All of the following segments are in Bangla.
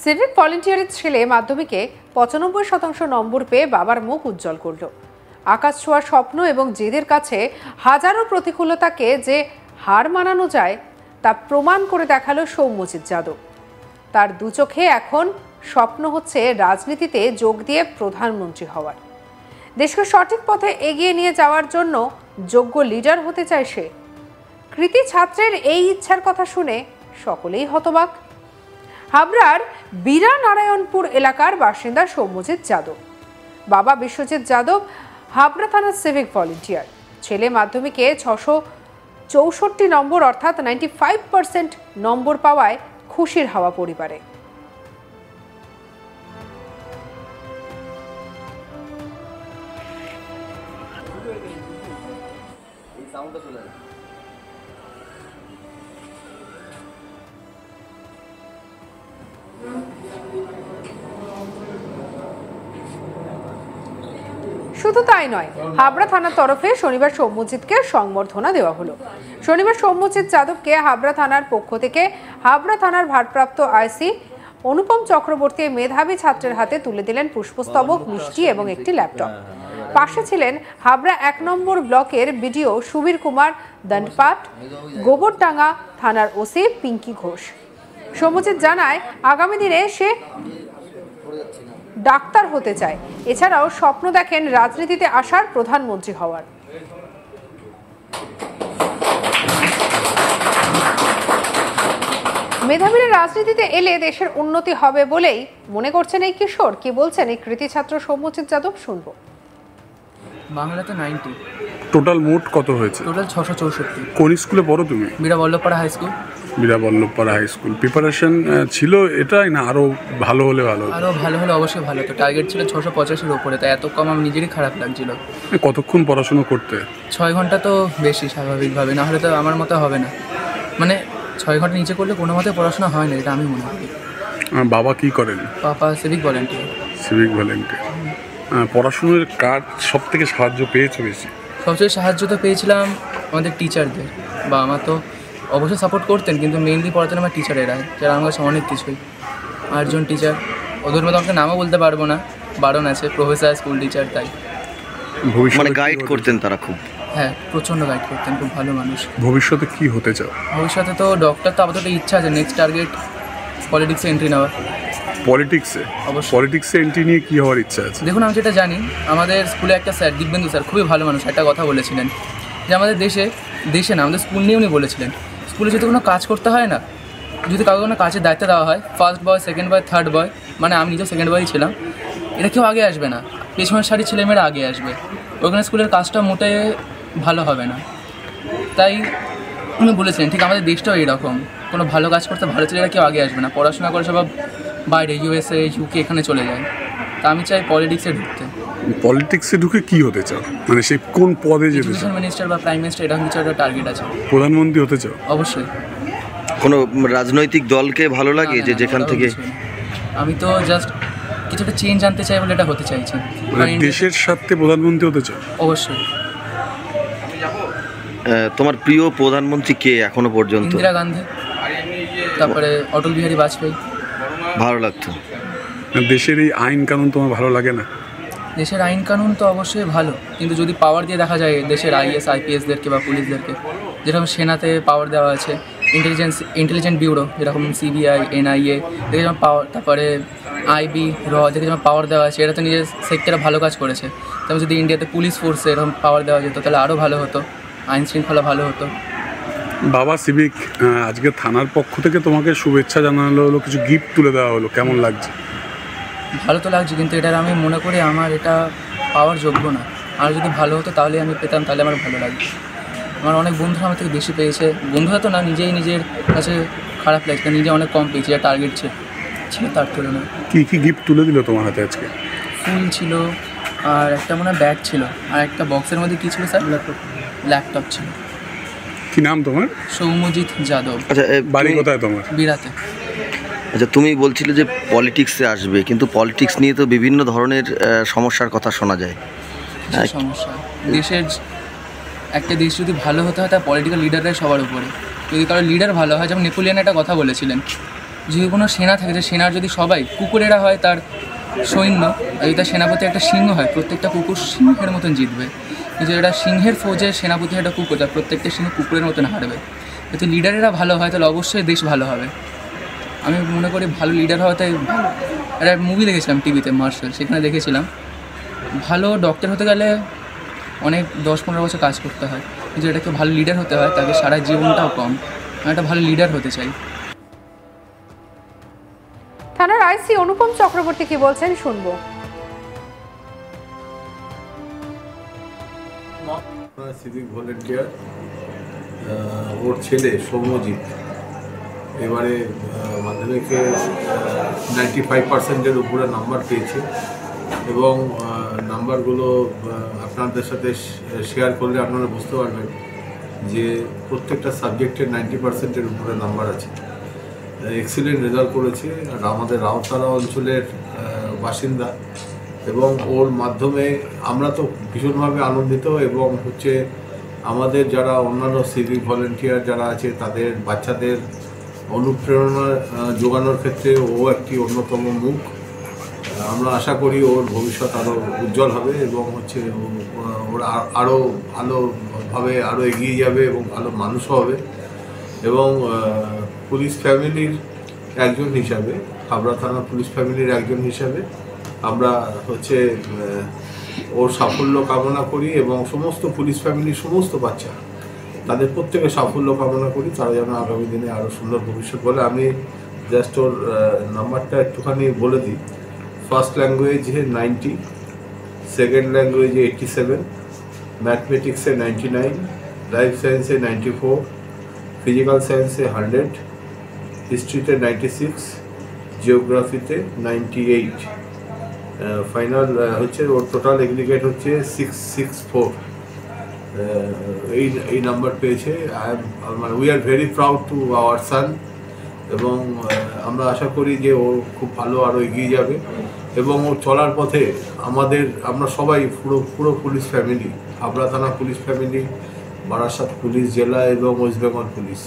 সিভিক ভলেন্টিয়ারের ছেলে মাধ্যমিকে ৯৫% নম্বর পেয়ে বাবার মুখ উজ্জ্বল করল। আকাশ ছোঁয়ার স্বপ্ন এবং জেদের কাছে হাজারো প্রতিকূলতাকে যে হার মানানো যায় তা প্রমাণ করে দেখালো সৌম্যজিৎ যাদব। তার দু চোখে এখন স্বপ্ন হচ্ছে রাজনীতিতে যোগ দিয়ে প্রধানমন্ত্রী হওয়ার। দেশকে সঠিক পথে এগিয়ে নিয়ে যাওয়ার জন্য যোগ্য লিডার হতে চায় সে। কৃতি ছাত্রের এই ইচ্ছার কথা শুনে সকলেই হতবাক। হাবড়ার বীরানারায়ণপুর এলাকার বাসিন্দা সৌম্যজিৎ যাদব। বাবা বিশ্বজিৎ যাদব হাবড়া থানার সিভিক ভলেন্টিয়ার। ছেলে মাধ্যমিকে ৬৬৪ নম্বর অর্থাৎ 95% নম্বর পাওয়ায় খুশির হাওয়া পরিবারে। শুধু তাই নয়, হাবড়া থানার তরফে শনিবার সৌম্যজিৎকে সংবর্ধনা দেওয়া হলো। শনিবার সৌম্যজিৎ যাদবকে হাবড়া থানার পক্ষ থেকে হাবড়া থানার ভারপ্রাপ্ত আইসি অনুপম চক্রবর্তী মেধাবী ছাত্রের হাতে তুলে দিলেন পুষ্পস্তবক, মিষ্টি এবং একটি ল্যাপটপ। পাশে ছিলেন হাবড়া ১ নম্বর ব্লকের বিডিও সুবীর কুমার দণ্ডপাট, গোবরডাঙ্গা থানার ওসি পিঙ্কি ঘোষ। সৌম্যজিৎ জানায় আগামী দিনে সে ডাক্তার হতে চায়। এছাড়াও স্বপ্ন দেখেন রাজনীতিতে আসার, প্রধানমন্ত্রী হওয়ার। মেধাবীরা রাজনীতিতে এলে দেশের উন্নতি হবে বলেই মনে করছেন এই কিশোর। কি বলছেন এই কৃতি ছাত্র সৌম্যজিৎ যাদব শুনবো। বাংলাতে 90। টোটাল মোট কত হয়েছে? টোটাল 664। কোন স্কুলে পড়ো তুমি? Biraballavpara high school. Biraballavpara high school. Preparation ছিল এটাই না আরো ভালো হলে ভালো? আরো ভালো হলে অবশ্যই ভালো হতো। টার্গেট ছিল 685-এর উপরে, তাই এত কম আমার নিজেরই খারাপ লাগছিল। কতক্ষণ পড়াশোনা করতে? 6 ঘন্টা তো বেশি স্বাভাবিকভাবে, না হলে তো আমার মতো হবে না। মানে 6 ঘন্টা নিচে করলে কোনো মতে পড়াশোনা হয় না, এটা আমি মনে করি। বাবা কি করেন? পাপা সিভিক ভলেন্টিয়ার। Civic volunteer. পড়াশোনার কাজ সব থেকে সাহায্য পেয়েছো বেশি? সবচেয়ে সাহায্য তো পেয়েছিলাম আমাদের টিচারদের। বা আমার তো অবশ্যই সাপোর্ট করতেন, কিন্তু মেইনলি পড়াতেন আমার টিচারেরা, যারা আমার কাছে অনেক কিছুই। 8 জন টিচার, ওদের মধ্যে আমাকে নামও বলতে পারবো না, বারণ আছে, প্রফেসর, স্কুল টিচার। তাই মানে গাইড করতেন তারা খুব? হ্যাঁ, প্রচণ্ড গাইড করতেন, খুব ভালো মানুষ। ভবিষ্যতে কি হতে চাও? ভবিষ্যতে তো ডক্টর, তো আপাতত ইচ্ছা আছে। নেক্সট টার্গেট পলিটিক্সে এন্ট্রি নেওয়ার। পলিটিক্সে? অবশ্যই। পলিটিক্সে এন্ট্রি নিয়ে কি হওয়ার ইচ্ছা আছে? দেখুন, আমি যেটা জানি, আমাদের স্কুলে একটা স্যার, দিব্যেন্দু স্যার, খুবই ভালো মানুষ, একটা কথা বলেছিলেন যে আমাদের দেশে না, আমাদের স্কুল নিয়ে উনি বলেছিলেন, স্কুলে যদি কোনো কাজ করতে হয় না, যদি কাউকে কোনো কাজের দায়িত্ব দেওয়া হয়, first boy, second boy, third বয়, মানে আমি নিজেও সেকেন্ড বয়ই ছিলাম, এটা কেউ আগে আসবে না, পেছনের সারির ছেলেমেয়েরা আগে আসবে। ওখানে স্কুলের কাজটা মোটে ভালো হবে না। তাই উনি বলেছিলেন ঠিক আমাদের দেশটাও এইরকম, কোনো ভালো কাজ করতে ভালো ছেলেরা কেউ আগে আসবে না, পড়াশোনা করে সব বাইরে USA, UK এখানে চলে যায়। তা আমি চাই পলিটিক্সে ঢুকতে। পলিটিক্সে ঢুকে কি হতে চাও? মানে সেই কোন পদে যেতে চাও? এডুকেশন মিনিস্টার বা প্রাইম মিনিস্টার, এরকম কিছু একটা টার্গেট আছে। প্রধানমন্ত্রী হতে চাও? অবশ্যই। কোনো রাজনৈতিক দলকে ভালো লাগে যে যেখান থেকে? আমি তো জাস্ট কিছু একটা চেঞ্জ আনতে চাই বলে এটা হতে চাইছি। মানে দেশের স্বার্থে প্রধানমন্ত্রী হতে চাও? অবশ্যই। তোমার প্রিয় প্রধানমন্ত্রী কে এখনো পর্যন্ত? ইন্দিরা গান্ধী, তারপরে অটল বিহারী বাজপেয়ী। ভালো লাগতো। দেশের এই আইন কানুন তোমার ভালো লাগে না? দেশের আইন কানুন তো অবশ্যই ভালো, কিন্তু যদি পাওয়ার দিয়ে দেখা যায় দেশের IAS IPSদেরকে বা পুলিশদেরকে, যেরকম সেনাতে পাওয়ার দেওয়া আছে, ইন্টেলিজেন্ট ব্যুরো যেরকম CBI, NIA দেখে যেমন পাওয়ার, তারপরে IB দেখে যেমন পাওয়ার দেওয়া আছে, এরা তো নিজের সেক্টরে ভালো কাজ করেছে। তেমন যদি ইন্ডিয়াতে পুলিশ ফোর্সে এরকম পাওয়ার দেওয়া যেত তাহলে আরও ভালো হতো, আইন শৃঙ্খলা ভালো হতো। বাবা সিভিক, আজকে থানার পক্ষ থেকে তোমাকে শুভেচ্ছা জানানো হলো, কিছু গিফট তুলে দেওয়া হলো, কেমন লাগছে? ভালো তো লাগছে, কিন্তু এটা আমি মনে করি আমার এটা পাওয়ার যোগ্য না। আর যদি ভালো হতো তাহলে আমি পেতাম, তাহলে আমার ভালো লাগছে। আমার অনেক বন্ধুরা আমার থেকে বেশি পেয়েছে, বন্ধুরা তো না, নিজেই নিজের কাছে খারাপ লাগছে, নিজে অনেক কম পেয়েছি, আর টার্গেট ছিল তার তুলনায়। কী কী গিফট তুলে দিল তোমার হাতে আজকে? ফুল ছিল, আর একটা মনে হয় ব্যাগ ছিল, আর একটা বক্সের মধ্যে কী ছিল স্যার? ল্যাপটপ ছিল। কি নাম তোমার? সৌম্যজিৎ যাদব। আচ্ছা, বাড়ি কোথায় তোমার? বিরাতে। আচ্ছা, তুমি বলছিলে যে পলিটিক্সে আসবে, কিন্তু পলিটিক্স নিয়ে তো বিভিন্ন ধরনের সমস্যার কথা শোনা যায়। সমস্যা, দেশের একটা দেশ যদি ভালো হতে হয় তার পলিটিক্যাল লিডাররাই সবার উপরে। যদি কারো লিডার ভালো হয়, যেমন নেপোলিয়ান একটা কথা বলেছিলেন যদি কোনো সেনা থাকে, যে সেনার যদি সবাই কুকুরেরা হয় তার সৈন্য, আর যদি তার সেনাপতি একটা সিংহ হয়, প্রত্যেকটা কুকুর সিংহের মতন জিতবে। কিন্তু এটা সিংহের ফৌজের সেনাপতি একটা কুকুর, তার প্রত্যেকটা সিংহ কুকুরের মতন হারবে। যদি লিডারেরা ভালো হয় তাহলে অবশ্যই দেশ ভালো হবে। আমি মনে করি ভালো লিডার হওয়াটাই ভালো। একটা মুভি দেখেছিলাম টিভিতে, মার্শাল, সেখানে দেখেছিলাম ভালো ডক্টর হতে গেলে অনেক 10-15 বছর কাজ করতে হয়, কিন্তু এটাকে ভালো লিডার হতে হয় তাকে সারা জীবনটাও কম। আমি একটা ভালো লিডার হতে চাই। থানার আইসি অনুপম চক্রবর্তী কি বলছেন শুনবো। সিভিক ভলেন্টিয়ার, ওর ছেলে সৌম্যজিৎ এবারে মাধ্যমিকে 95%-এর উপরে নাম্বার পেয়েছে এবং নাম্বারগুলো আপনাদের সাথে শেয়ার করলে আপনারা বুঝতে পারবেন যে প্রত্যেকটা সাবজেক্টের 90%-এর উপরে নাম্বার আছে। এক্সিলেন্ট রেজাল্ট করেছে। আর আমাদের রাউতারা অঞ্চলের বাসিন্দা এবং ওর মাধ্যমে আমরা তো ভীষণভাবে আনন্দিত এবং হচ্ছে আমাদের যারা অন্যান্য সিভিক ভলেন্টিয়ার যারা আছে তাদের বাচ্চাদের অনুপ্রেরণা যোগানোর ক্ষেত্রে ও একটি অন্যতম মুখ। আমরা আশা করি ওর ভবিষ্যৎ আরও উজ্জ্বল হবে এবং হচ্ছে ওর আরও ভালোভাবে আরও এগিয়ে যাবে এবং ভালো মানুষও হবে। এবং পুলিশ ফ্যামিলির একজন হিসাবে, হাবড়া থানা পুলিশ ফ্যামিলির একজন হিসাবে আমরা হচ্ছে ওর সাফল্য কামনা করি এবং সমস্ত পুলিশ ফ্যামিলির সমস্ত বাচ্চা তাদের প্রত্যেকের সাফল্য কামনা করি, তারা যেন আগামী দিনে আরও সুন্দর ভবিষ্যৎ বলে। আমি জাস্ট ওর নাম্বারটা একটুখানি বলে দিই। ফার্স্ট ল্যাঙ্গুয়েজে 90, সেকেন্ড ল্যাঙ্গুয়েজে 87, ম্যাথমেটিক্সে 99, লাইফ সায়েন্সে 94, ফিজিক্যাল সায়েন্সে 100, হিস্ট্রিতে 96, জিওগ্রাফিতে 98। ফাইনাল হচ্ছে ওর টোটাল এগ্রিগেট হচ্ছে 664। এই নাম্বার পেয়েছে। We are very proud to our son এবং আমরা আশা করি যে ও খুব ভালো আরও এগিয়ে যাবে এবং ওর চলার পথে আমরা সবাই পুরো পুলিশ ফ্যামিলি, হাবড়া থানা পুলিশ ফ্যামিলি, বারাসাত পুলিশ জেলা এবং ওয়েস্ট বেঙ্গল পুলিশ,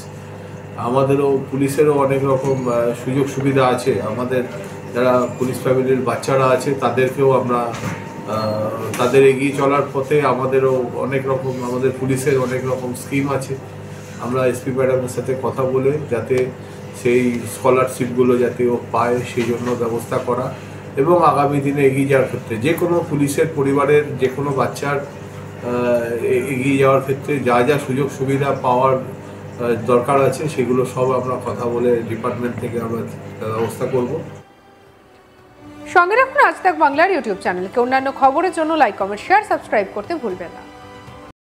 আমাদেরও পুলিশেরও অনেক রকম সুযোগ সুবিধা আছে। আমাদের যারা পুলিশ ফ্যামিলির বাচ্চারা আছে তাদেরকেও আমরা তাদের এগিয়ে চলার পথে আমাদেরও অনেক রকম, আমাদের পুলিশের অনেক রকম স্কিম আছে। আমরা এসপি ম্যাডামের সাথে কথা বলে যাতে সেই স্কলারশিপগুলো যাতে ও পায় সেই জন্য ব্যবস্থা করা এবং আগামী দিনে এগিয়ে যাওয়ার ক্ষেত্রে যে কোনো পুলিশের পরিবারের যে কোনো বাচ্চার এগিয়ে যাওয়ার ক্ষেত্রে যা যা সুযোগ সুবিধা পাওয়ার দরকার আছে সেগুলো সব আমরা কথা বলে ডিপার্টমেন্ট থেকে আমরা ব্যবস্থা করব। সঙ্গে রাখুন আজ তাক বাংলার ইউটিউব চ্যানেলকে। অন্যান্য খবরের জন্য লাইক, কমেন্ট, শেয়ার, সাবস্ক্রাইব করতে ভুলবেন না।